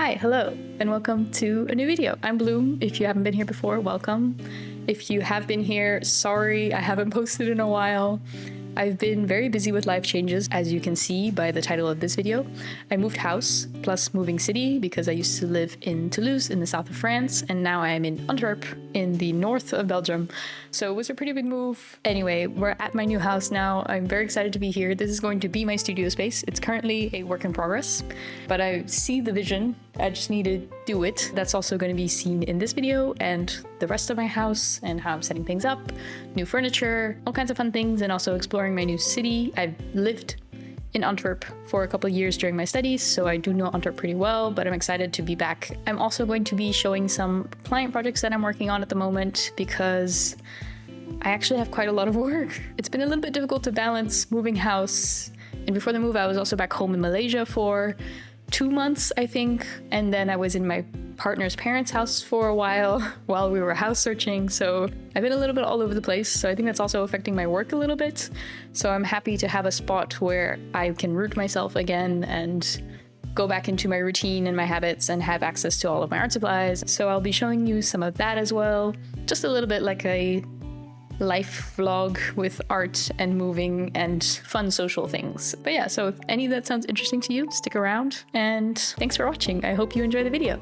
Hi, hello, and welcome to a new video. I'm Bloom. If you haven't been here before, welcome. If you have been here, sorry, I haven't posted in a while. I've been very busy with life changes, as you can see by the title of this video. I moved house, plus moving city, because I used to live in Toulouse in the south of France, and now I am in Antwerp in the north of Belgium. So it was a pretty big move. Anyway, we're at my new house now. I'm very excited to be here. This is going to be my studio space. It's currently a work in progress, but I see the vision. I just need to do it. That's also going to be seen in this video and the rest of my house and how I'm setting things up, new furniture, all kinds of fun things, and also exploring my new city. I've lived in Antwerp for a couple of years during my studies, so I do know Antwerp pretty well, but I'm excited to be back. I'm also going to be showing some client projects that I'm working on at the moment because I actually have quite a lot of work. It's been a little bit difficult to balance moving house, and before the move I was also back home in Malaysia for 2 months, I think, and then I was in my partner's parents' house for a while we were house searching, so I've been a little bit all over the place, so I think that's also affecting my work a little bit. So I'm happy to have a spot where I can root myself again and go back into my routine and my habits and have access to all of my art supplies. So I'll be showing you some of that as well, just a little bit like a life vlog with art and moving and fun social things. But yeah, so if any of that sounds interesting to you, stick around, and thanks for watching. I hope you enjoy the video.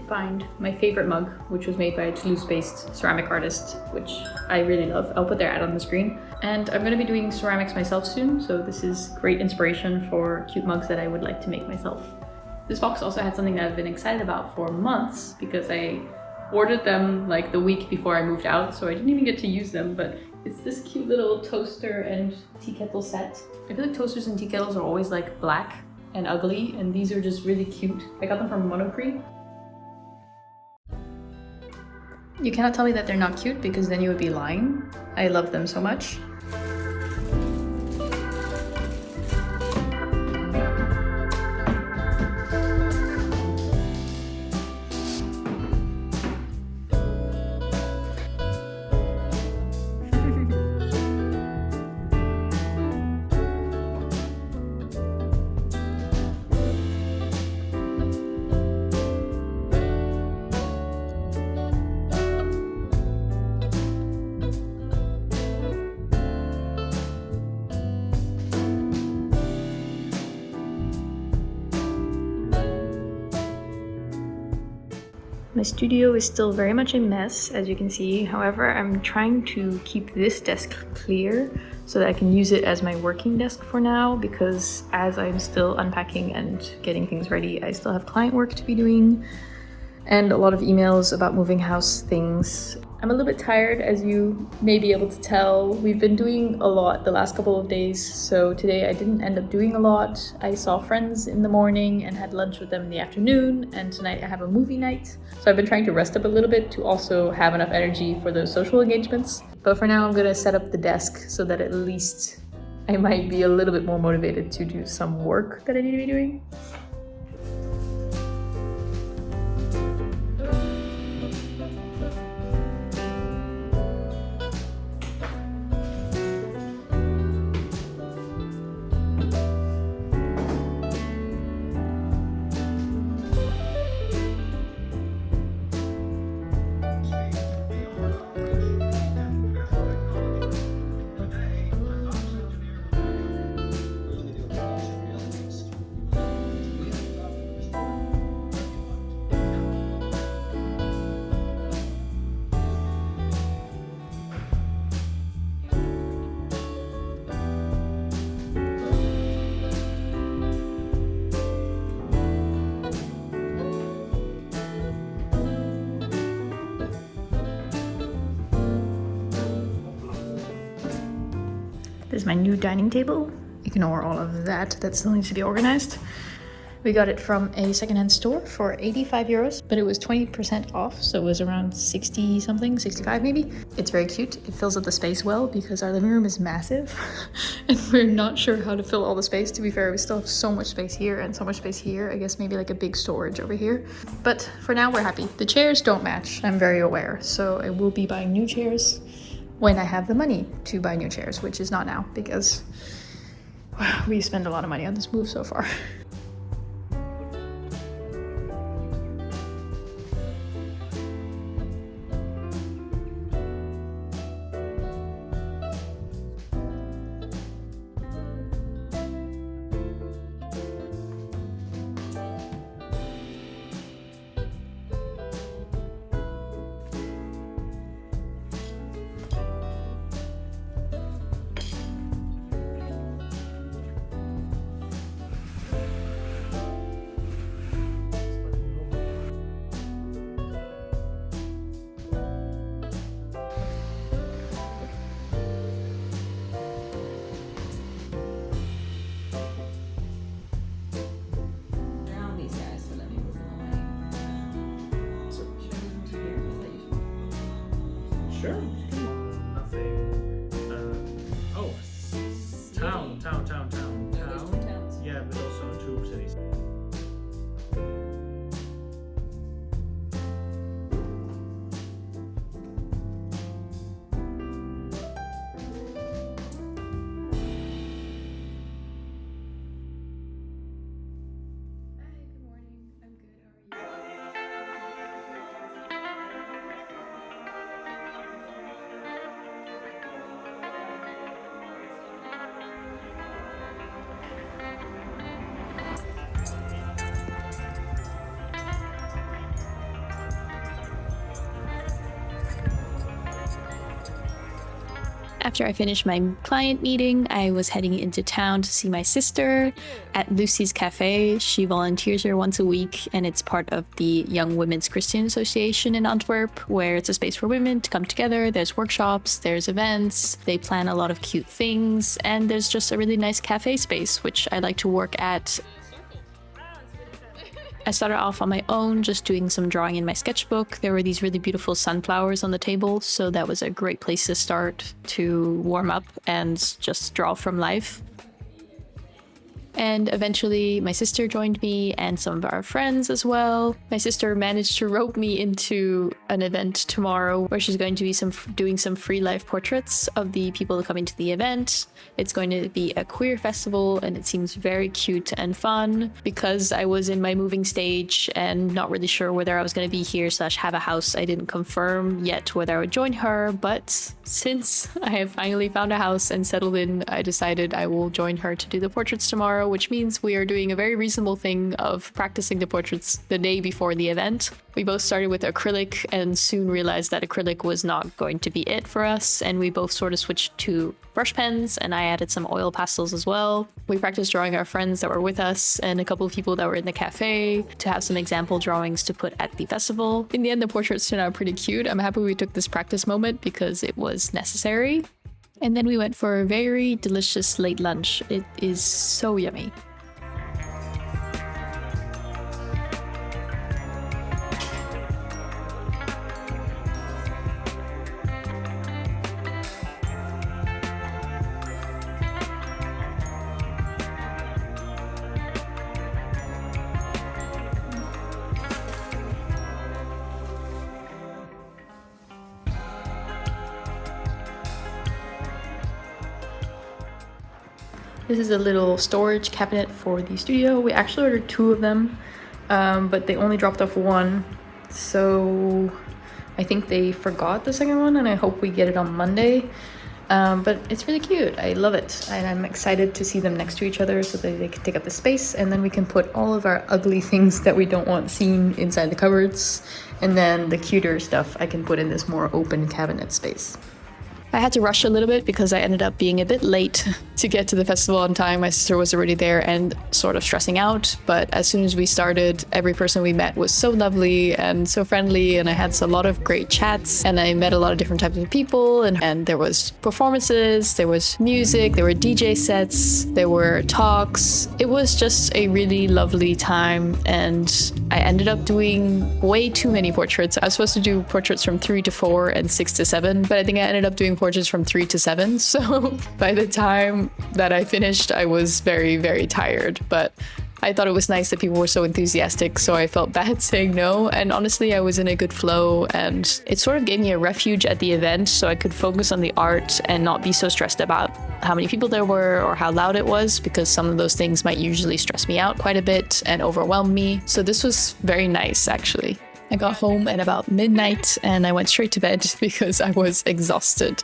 Find my favorite mug, which was made by a Toulouse-based ceramic artist, which I really love. I'll put their ad on the screen. And I'm going to be doing ceramics myself soon, so this is great inspiration for cute mugs that I would like to make myself. This box also had something that I've been excited about for months because I ordered them like the week before I moved out, so I didn't even get to use them, but it's this cute little toaster and tea kettle set. I feel like toasters and tea kettles are always like black and ugly, and these are just really cute. I got them from Monoprix. You cannot tell me that they're not cute because then you would be lying. I love them so much. My studio is still very much a mess, as you can see. However, I'm trying to keep this desk clear so that I can use it as my working desk for now, because as I'm still unpacking and getting things ready, I still have client work to be doing and a lot of emails about moving house things. I'm a little bit tired, as you may be able to tell. We've been doing a lot the last couple of days, so today I didn't end up doing a lot. I saw friends in the morning and had lunch with them in the afternoon, and tonight I have a movie night. So I've been trying to rest up a little bit to also have enough energy for those social engagements. But for now, I'm gonna set up the desk so that at least I might be a little bit more motivated to do some work that I need to be doing. This is my new dining table. Ignore all of that still needs to be organized. We got it from a secondhand store for 85 euros, but it was 20% off, so it was around 60 something, 65 maybe. It's very cute. It fills up the space well because our living room is massive and we're not sure how to fill all the space. To be fair, we still have so much space here and so much space here. I guess maybe like a big storage over here. But for now, we're happy. The chairs don't match, I'm very aware, so I will be buying new chairs when I have the money to buy new chairs, which is not now because we spend a lot of money on this move so far. Sure. Nothing. Town. There's two towns. Yeah, but also two cities. After I finished my client meeting, I was heading into town to see my sister at Lucy's Cafe. She volunteers here once a week, and it's part of the Young Women's Christian Association in Antwerp, where it's a space for women to come together. There's workshops, there's events, they plan a lot of cute things, and there's just a really nice cafe space, which I like to work at. I started off on my own, just doing some drawing in my sketchbook. There were these really beautiful sunflowers on the table, so that was a great place to start to warm up and just draw from life. And eventually my sister joined me and some of our friends as well. My sister managed to rope me into an event tomorrow where she's going to be doing some free life portraits of the people coming to the event. It's going to be a queer festival and it seems very cute and fun. Because I was in my moving stage and not really sure whether I was going to be here / have a house, I didn't confirm yet whether I would join her, but since I have finally found a house and settled in, I decided I will join her to do the portraits tomorrow, which means we are doing a very reasonable thing of practicing the portraits the day before the event. We both started with acrylic and soon realized that acrylic was not going to be it for us, and we both sort of switched to brush pens, and I added some oil pastels as well. We practiced drawing our friends that were with us and a couple of people that were in the cafe to have some example drawings to put at the festival. In the end, the portraits turned out pretty cute. I'm happy we took this practice moment because it was necessary. And then we went for a very delicious late lunch. It is so yummy. This is a little storage cabinet for the studio. We actually ordered 2 of them, but they only dropped off 1. So I think they forgot the second one, and I hope we get it on Monday. But it's really cute. I love it. And I'm excited to see them next to each other so that they can take up the space, and then we can put all of our ugly things that we don't want seen inside the cupboards. And then the cuter stuff I can put in this more open cabinet space. I had to rush a little bit because I ended up being a bit late to get to the festival on time. My sister was already there and sort of stressing out. But as soon as we started, every person we met was so lovely and so friendly. And I had a lot of great chats. And I met a lot of different types of people. And there was performances, there was music, there were DJ sets, there were talks. It was just a really lovely time. And I ended up doing way too many portraits. I was supposed to do portraits from 3 to 4 and 6 to 7. But I think I ended up doing portraits from 3 to 7. So by the time that I finished, I was very, very tired. But I thought it was nice that people were so enthusiastic, so I felt bad saying no. And honestly, I was in a good flow, and it sort of gave me a refuge at the event so I could focus on the art and not be so stressed about how many people there were or how loud it was, because some of those things might usually stress me out quite a bit and overwhelm me. So this was very nice, actually. I got home at about midnight and I went straight to bed because I was exhausted.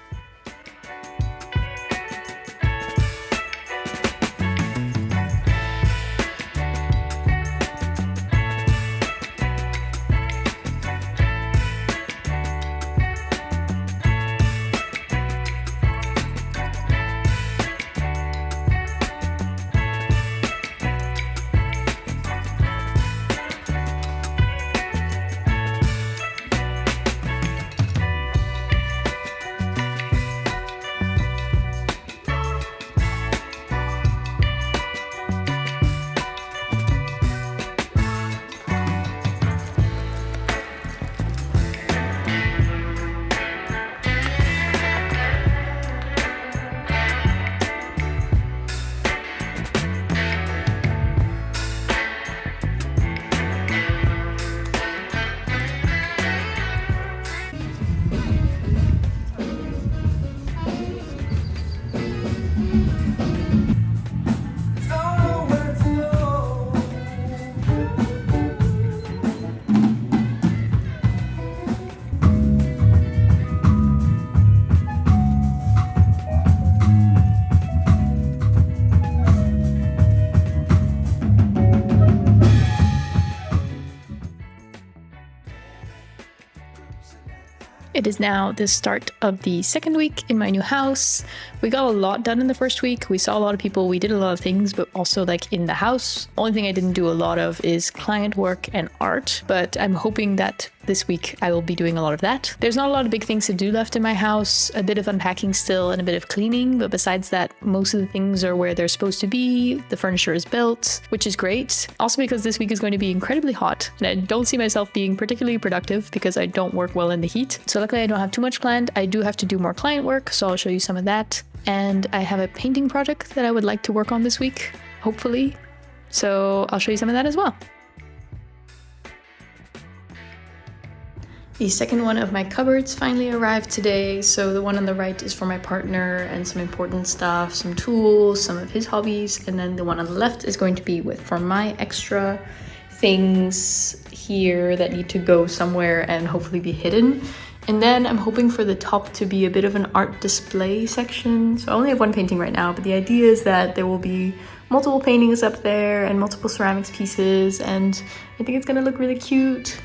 It is now the start of the second week in my new house. We got a lot done in the first week. We saw a lot of people, we did a lot of things, but also like in the house. Only thing I didn't do a lot of is client work and art, but I'm hoping that this week I will be doing a lot of that. There's not a lot of big things to do left in my house, a bit of unpacking still and a bit of cleaning, but besides that, most of the things are where they're supposed to be. The furniture is built, which is great. Also because this week is going to be incredibly hot and I don't see myself being particularly productive because I don't work well in the heat. So luckily I don't have too much planned. I do have to do more client work, so I'll show you some of that. And I have a painting project that I would like to work on this week, hopefully. So I'll show you some of that as well. The second one of my cupboards finally arrived today. So the one on the right is for my partner and some important stuff, some tools, some of his hobbies. And then the one on the left is going to be for my extra things here that need to go somewhere and hopefully be hidden. And then I'm hoping for the top to be a bit of an art display section. So I only have one painting right now, but the idea is that there will be multiple paintings up there and multiple ceramics pieces, and I think it's gonna look really cute.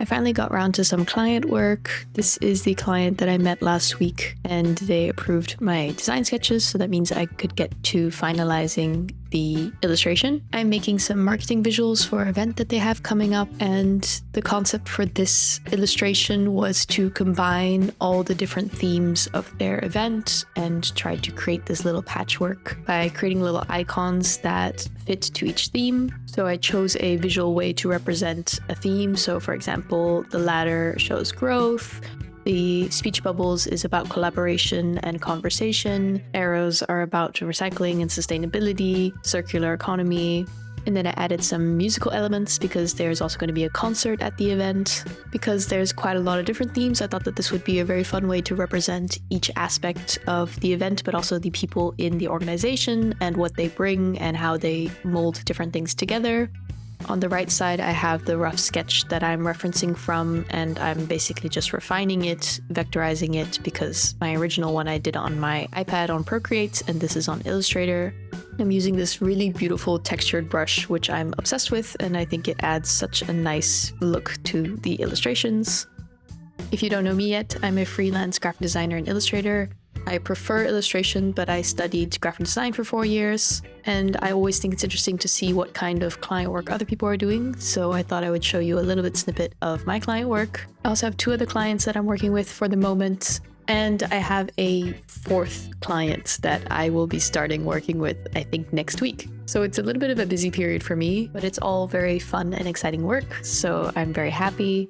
I finally got around to some client work. This is the client that I met last week, and they approved my design sketches, so that means I could get to finalizing the illustration. I'm making some marketing visuals for an event that they have coming up, and the concept for this illustration was to combine all the different themes of their event and try to create this little patchwork by creating little icons that fit to each theme. So I chose a visual way to represent a theme. So for example, the ladder shows growth, the speech bubbles is about collaboration and conversation, arrows are about recycling and sustainability, circular economy, and then I added some musical elements because there's also going to be a concert at the event. Because there's quite a lot of different themes, I thought that this would be a very fun way to represent each aspect of the event, but also the people in the organization and what they bring and how they mold different things together. On the right side, I have the rough sketch that I'm referencing from, and I'm basically just refining it, vectorizing it, because my original one I did on my iPad on Procreate, and this is on Illustrator. I'm using this really beautiful textured brush, which I'm obsessed with, and I think it adds such a nice look to the illustrations. If you don't know me yet, I'm a freelance graphic designer and illustrator. I prefer illustration, but I studied graphic design for 4 years, and I always think it's interesting to see what kind of client work other people are doing, so I thought I would show you a little bit snippet of my client work. I also have 2 other clients that I'm working with for the moment, and I have a 4th client that I will be starting working with, I think, next week. So it's a little bit of a busy period for me, but it's all very fun and exciting work, so I'm very happy.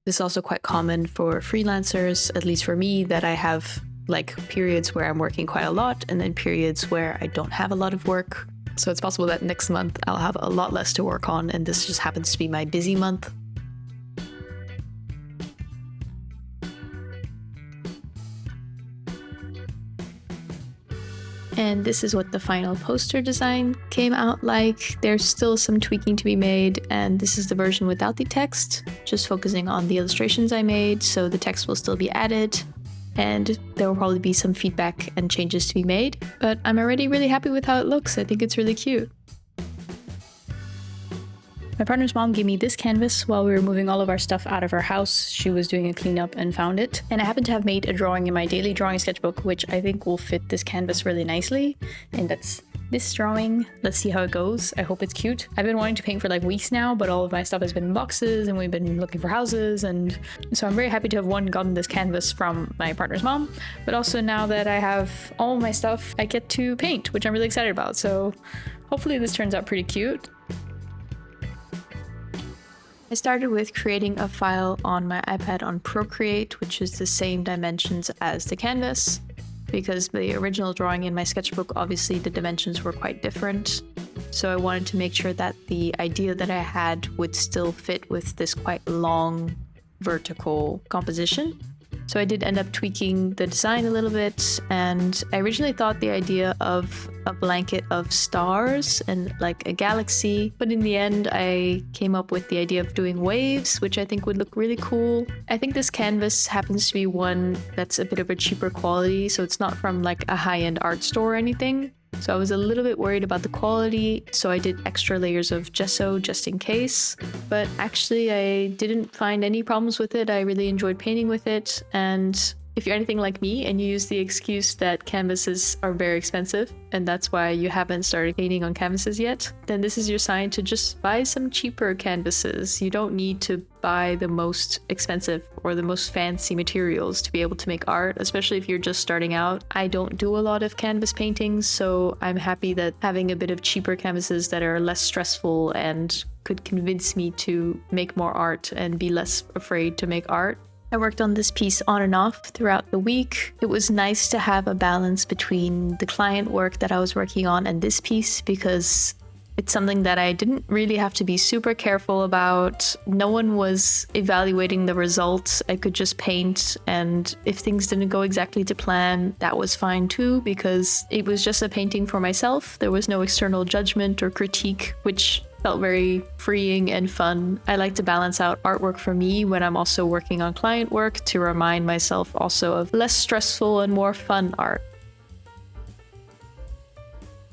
This is also quite common for freelancers, at least for me, that I have like periods where I'm working quite a lot and then periods where I don't have a lot of work. So it's possible that next month I'll have a lot less to work on, and this just happens to be my busy month. And this is what the final poster design came out like. There's still some tweaking to be made, and this is the version without the text, just focusing on the illustrations I made, so the text will still be added. And there will probably be some feedback and changes to be made, but I'm already really happy with how it looks. I think it's really cute. My partner's mom gave me this canvas while we were moving all of our stuff out of our house. She was doing a cleanup and found it. And I happen to have made a drawing in my daily drawing sketchbook, which I think will fit this canvas really nicely. And that's this drawing. Let's see how it goes. I hope it's cute. I've been wanting to paint for like weeks now, but all of my stuff has been in boxes and we've been looking for houses, and so I'm very happy to have gotten this canvas from my partner's mom, but also now that I have all my stuff, I get to paint, which I'm really excited about. So hopefully this turns out pretty cute. I started with creating a file on my iPad on Procreate, which is the same dimensions as the canvas. Because the original drawing in my sketchbook, obviously the dimensions were quite different. So I wanted to make sure that the idea that I had would still fit with this quite long vertical composition. So I did end up tweaking the design a little bit, and I originally thought the idea of a blanket of stars and like a galaxy, but in the end I came up with the idea of doing waves, which I think would look really cool. I think this canvas happens to be one that's a bit of a cheaper quality, so it's not from like a high-end art store or anything. So I was a little bit worried about the quality, so I did extra layers of gesso just in case. But actually I didn't find any problems with it. I really enjoyed painting with it, and If you're anything like me and you use the excuse that canvases are very expensive and that's why you haven't started painting on canvases yet, then this is your sign to just buy some cheaper canvases. You don't need to buy the most expensive or the most fancy materials to be able to make art, especially if you're just starting out. I don't do a lot of canvas paintings, so I'm happy that having a bit of cheaper canvases that are less stressful and could convince me to make more art and be less afraid to make art. I worked on this piece on and off throughout the week. It was nice to have a balance between the client work that I was working on and this piece because it's something that I didn't really have to be super careful about. No one was evaluating the results. I could just paint, and if things didn't go exactly to plan, that was fine too, because it was just a painting for myself. There was no external judgment or critique, which felt very freeing and fun. I like to balance out artwork for me when I'm also working on client work to remind myself also of less stressful and more fun art.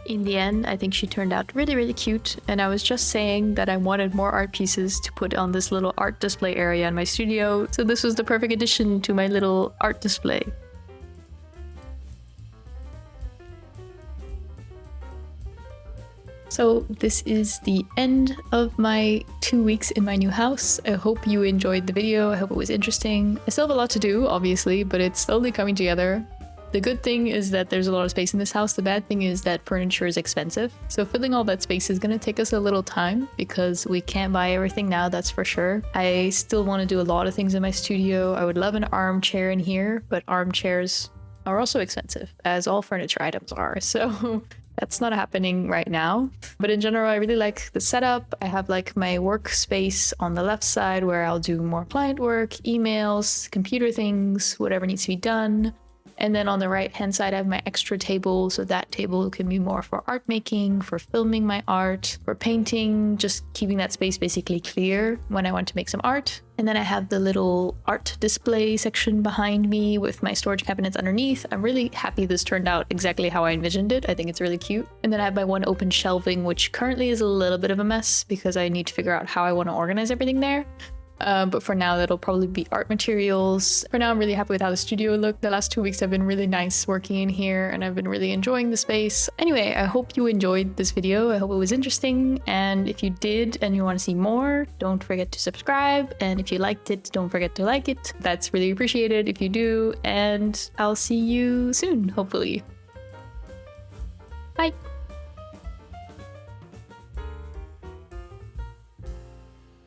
In the end, I think she turned out really, really cute, and I was just saying that I wanted more art pieces to put on this little art display area in my studio, so this was the perfect addition to my little art display. So this is the end of my 2 weeks in my new house. I hope you enjoyed the video. I hope it was interesting. I still have a lot to do, obviously, but it's slowly coming together. The good thing is that there's a lot of space in this house. The bad thing is that furniture is expensive. So filling all that space is going to take us a little time because we can't buy everything now, that's for sure. I still want to do a lot of things in my studio. I would love an armchair in here, but armchairs are also expensive, as all furniture items are. So that's not happening right now. But in general, I really like the setup. I have like my workspace on the left side where I'll do more client work, emails, computer things, whatever needs to be done. And then on the right hand side, I have my extra table. So that table can be more for art making, for filming my art, for painting, just keeping that space basically clear when I want to make some art. And then I have the little art display section behind me with my storage cabinets underneath. I'm really happy this turned out exactly how I envisioned it. I think it's really cute. And then I have my one open shelving, which currently is a little bit of a mess because I need to figure out how I want to organize everything there. But for now, that'll probably be art materials. For now, I'm really happy with how the studio looked. The last 2 weeks have been really nice working in here, and I've been really enjoying the space. Anyway, I hope you enjoyed this video. I hope it was interesting. And if you did and you want to see more, don't forget to subscribe. And if you liked it, don't forget to like it. That's really appreciated if you do. And I'll see you soon, hopefully. Bye.